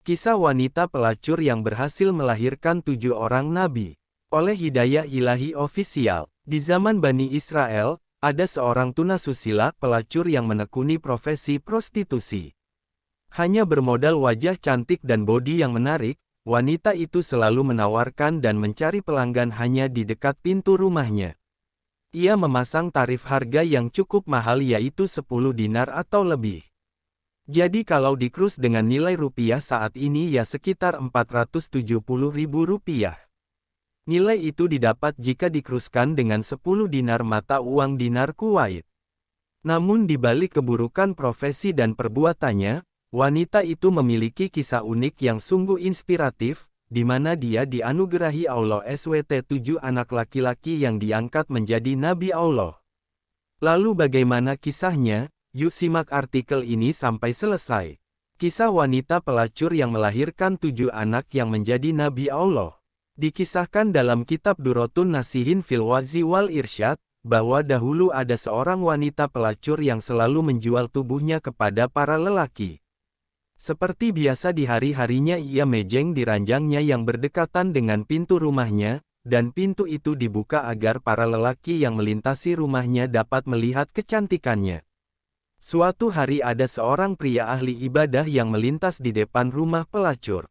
Kisah wanita pelacur yang berhasil melahirkan 7 orang nabi. Oleh Hidayah Ilahi Official. Di zaman Bani Israel, ada seorang tunasusila pelacur yang menekuni profesi prostitusi. Hanya bermodal wajah cantik dan bodi yang menarik, wanita itu selalu menawarkan dan mencari pelanggan hanya di dekat pintu rumahnya. Ia memasang tarif harga yang cukup mahal, yaitu 10 dinar atau lebih. Jadi kalau dikrus dengan nilai rupiah saat ini ya sekitar Rp470.000. Nilai itu didapat jika dikruskan dengan 10 dinar mata uang dinar Kuwait. Namun di balik keburukan profesi dan perbuatannya, wanita itu memiliki kisah unik yang sungguh inspiratif, di mana dia dianugerahi Allah SWT 7 anak laki-laki yang diangkat menjadi Nabi Allah. Lalu bagaimana kisahnya? Yuk simak artikel ini sampai selesai. Kisah wanita pelacur yang melahirkan 7 anak yang menjadi Nabi Allah. Dikisahkan dalam kitab Durotun Nasihin fil Wazi wal Irsyad, bahwa dahulu ada seorang wanita pelacur yang selalu menjual tubuhnya kepada para lelaki. Seperti biasa di hari-harinya ia mejeng di ranjangnya yang berdekatan dengan pintu rumahnya, dan pintu itu dibuka agar para lelaki yang melintasi rumahnya dapat melihat kecantikannya. Suatu hari ada seorang pria ahli ibadah yang melintas di depan rumah pelacur.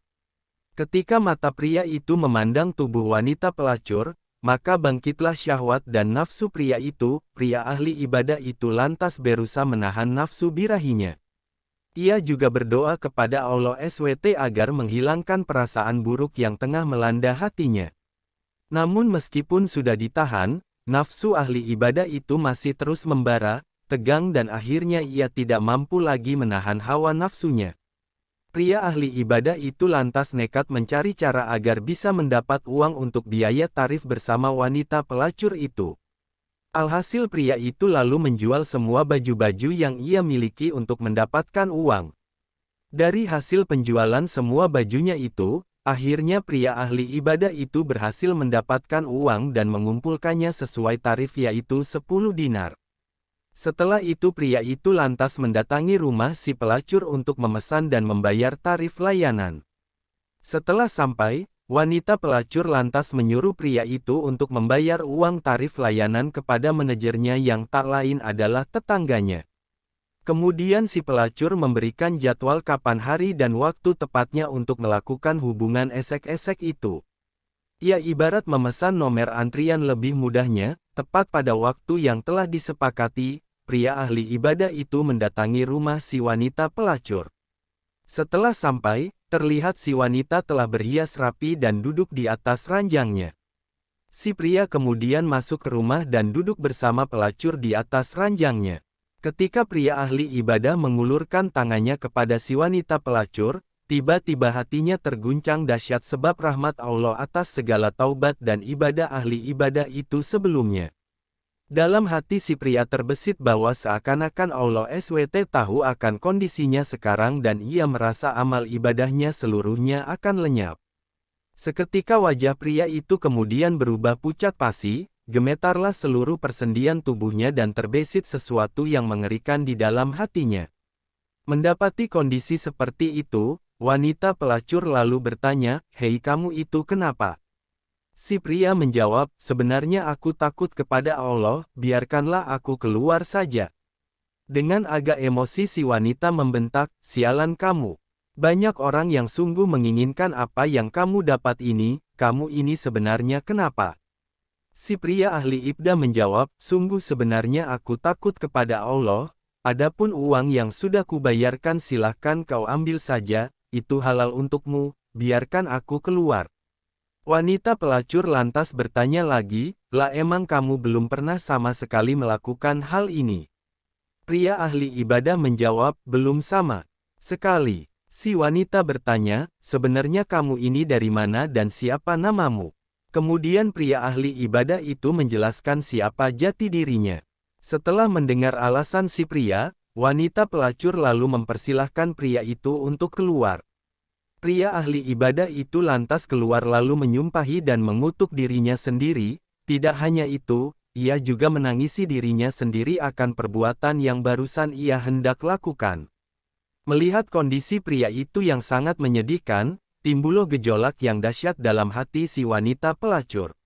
Ketika mata pria itu memandang tubuh wanita pelacur, maka bangkitlah syahwat dan nafsu pria itu. Pria ahli ibadah itu lantas berusaha menahan nafsu birahinya. Ia juga berdoa kepada Allah SWT agar menghilangkan perasaan buruk yang tengah melanda hatinya. Namun meskipun sudah ditahan, nafsu ahli ibadah itu masih terus membara, tegang, dan akhirnya ia tidak mampu lagi menahan hawa nafsunya. Pria ahli ibadah itu lantas nekat mencari cara agar bisa mendapat uang untuk biaya tarif bersama wanita pelacur itu. Alhasil pria itu lalu menjual semua baju-baju yang ia miliki untuk mendapatkan uang. Dari hasil penjualan semua bajunya itu, akhirnya pria ahli ibadah itu berhasil mendapatkan uang dan mengumpulkannya sesuai tarif, yaitu 10 dinar. Setelah itu pria itu lantas mendatangi rumah si pelacur untuk memesan dan membayar tarif layanan. Setelah sampai, wanita pelacur lantas menyuruh pria itu untuk membayar uang tarif layanan kepada manajernya yang tak lain adalah tetangganya. Kemudian si pelacur memberikan jadwal kapan hari dan waktu tepatnya untuk melakukan hubungan esek-esek itu. Ia ibarat memesan nomor antrian, lebih mudahnya, tepat pada waktu yang telah disepakati. Pria ahli ibadah itu mendatangi rumah si wanita pelacur. Setelah sampai, terlihat si wanita telah berhias rapi dan duduk di atas ranjangnya. Si pria kemudian masuk ke rumah dan duduk bersama pelacur di atas ranjangnya. Ketika pria ahli ibadah mengulurkan tangannya kepada si wanita pelacur, tiba-tiba hatinya terguncang dahsyat sebab rahmat Allah atas segala taubat dan ibadah ahli ibadah itu sebelumnya. Dalam hati si pria terbesit bahwa seakan-akan Allah SWT tahu akan kondisinya sekarang dan ia merasa amal ibadahnya seluruhnya akan lenyap. Seketika wajah pria itu kemudian berubah pucat pasi, gemetarlah seluruh persendian tubuhnya dan terbesit sesuatu yang mengerikan di dalam hatinya. Mendapati kondisi seperti itu, wanita pelacur lalu bertanya, "Hei, kamu itu kenapa?" Si pria menjawab, "Sebenarnya aku takut kepada Allah, biarkanlah aku keluar saja." Dengan agak emosi si wanita membentak, "Sialan kamu. Banyak orang yang sungguh menginginkan apa yang kamu dapat ini, kamu ini sebenarnya kenapa?" Si pria ahli ibadah menjawab, "Sungguh sebenarnya aku takut kepada Allah, adapun uang yang sudah kubayarkan silahkan kau ambil saja, itu halal untukmu, biarkan aku keluar." Wanita pelacur lantas bertanya lagi, "Lah emang kamu belum pernah sama sekali melakukan hal ini?" Pria ahli ibadah menjawab, "Belum sama sekali." Si wanita bertanya, "Sebenarnya kamu ini dari mana dan siapa namamu?" Kemudian pria ahli ibadah itu menjelaskan siapa jati dirinya. Setelah mendengar alasan si pria, wanita pelacur lalu mempersilahkan pria itu untuk keluar. Pria ahli ibadah itu lantas keluar lalu menyumpahi dan mengutuk dirinya sendiri. Tidak hanya itu, ia juga menangisi dirinya sendiri akan perbuatan yang barusan ia hendak lakukan. Melihat kondisi pria itu yang sangat menyedihkan, timbul gejolak yang dahsyat dalam hati si wanita pelacur.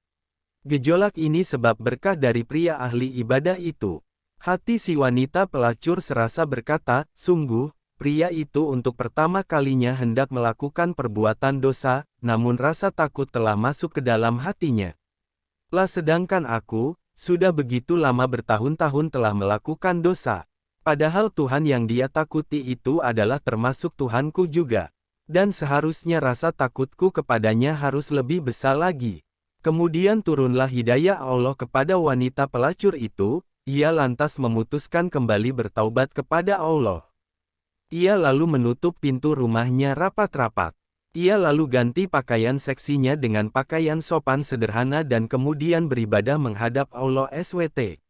Gejolak ini sebab berkah dari pria ahli ibadah itu. Hati si wanita pelacur serasa berkata, sungguh, pria itu untuk pertama kalinya hendak melakukan perbuatan dosa, namun rasa takut telah masuk ke dalam hatinya. Lah sedangkan aku, sudah begitu lama bertahun-tahun telah melakukan dosa. Padahal Tuhan yang dia takuti itu adalah termasuk Tuhanku juga. Dan seharusnya rasa takutku kepadanya harus lebih besar lagi. Kemudian turunlah hidayah Allah kepada wanita pelacur itu, ia lantas memutuskan kembali bertaubat kepada Allah. Ia lalu menutup pintu rumahnya rapat-rapat. Ia lalu ganti pakaian seksinya dengan pakaian sopan sederhana dan kemudian beribadah menghadap Allah SWT.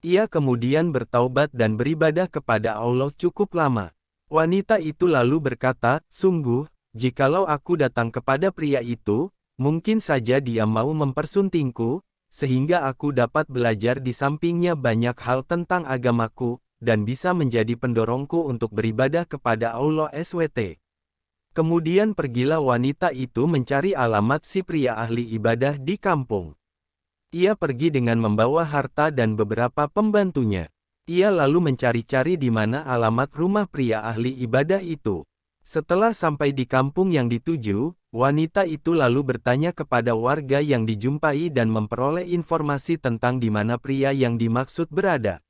Ia kemudian bertaubat dan beribadah kepada Allah cukup lama. Wanita itu lalu berkata, sungguh, jikalau aku datang kepada pria itu, mungkin saja dia mau mempersuntingku, sehingga aku dapat belajar di sampingnya banyak hal tentang agamaku, dan bisa menjadi pendorongku untuk beribadah kepada Allah SWT. Kemudian pergilah wanita itu mencari alamat si pria ahli ibadah di kampung. Ia pergi dengan membawa harta dan beberapa pembantunya. Ia lalu mencari-cari di mana alamat rumah pria ahli ibadah itu. Setelah sampai di kampung yang dituju, wanita itu lalu bertanya kepada warga yang dijumpai dan memperoleh informasi tentang di mana pria yang dimaksud berada.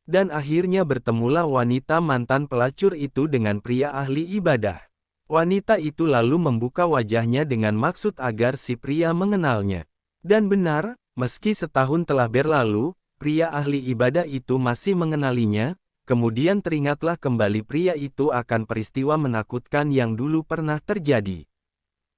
Dan akhirnya bertemulah wanita mantan pelacur itu dengan pria ahli ibadah. Wanita itu lalu membuka wajahnya dengan maksud agar si pria mengenalnya. Dan benar, meski setahun telah berlalu, pria ahli ibadah itu masih mengenalinya. Kemudian teringatlah kembali pria itu akan peristiwa menakutkan yang dulu pernah terjadi.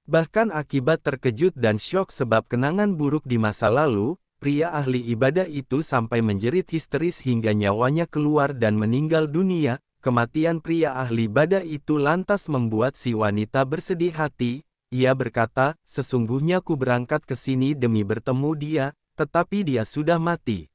Bahkan akibat terkejut dan syok sebab kenangan buruk di masa lalu, pria ahli ibadah itu sampai menjerit histeris hingga nyawanya keluar dan meninggal dunia. Kematian pria ahli ibadah itu lantas membuat si wanita bersedih hati. Ia berkata, sesungguhnya ku berangkat ke sini demi bertemu dia, tetapi dia sudah mati.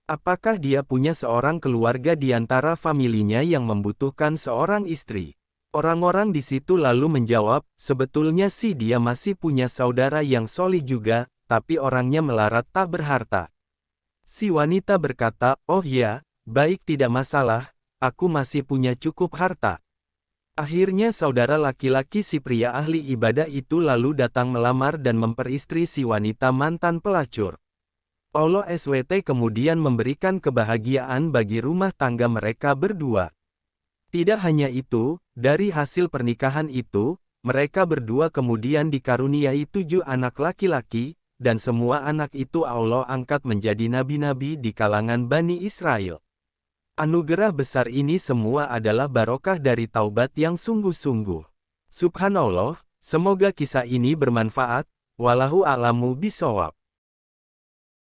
Apakah dia punya seorang keluarga di antara familinya yang membutuhkan seorang istri? Orang-orang di situ lalu menjawab, sebetulnya sih dia masih punya saudara yang solih juga, tapi orangnya melarat tak berharta. Si wanita berkata, oh ya, baik tidak masalah, aku masih punya cukup harta. Akhirnya saudara laki-laki si pria ahli ibadah itu lalu datang melamar dan memperistri si wanita mantan pelacur. Allah SWT kemudian memberikan kebahagiaan bagi rumah tangga mereka berdua. Tidak hanya itu, dari hasil pernikahan itu, mereka berdua kemudian dikaruniai 7 anak laki-laki, dan semua anak itu Allah angkat menjadi nabi-nabi di kalangan Bani Israel. Anugerah besar ini semua adalah barokah dari taubat yang sungguh-sungguh. Subhanallah, semoga kisah ini bermanfaat, wallahu a'lamu bishawab.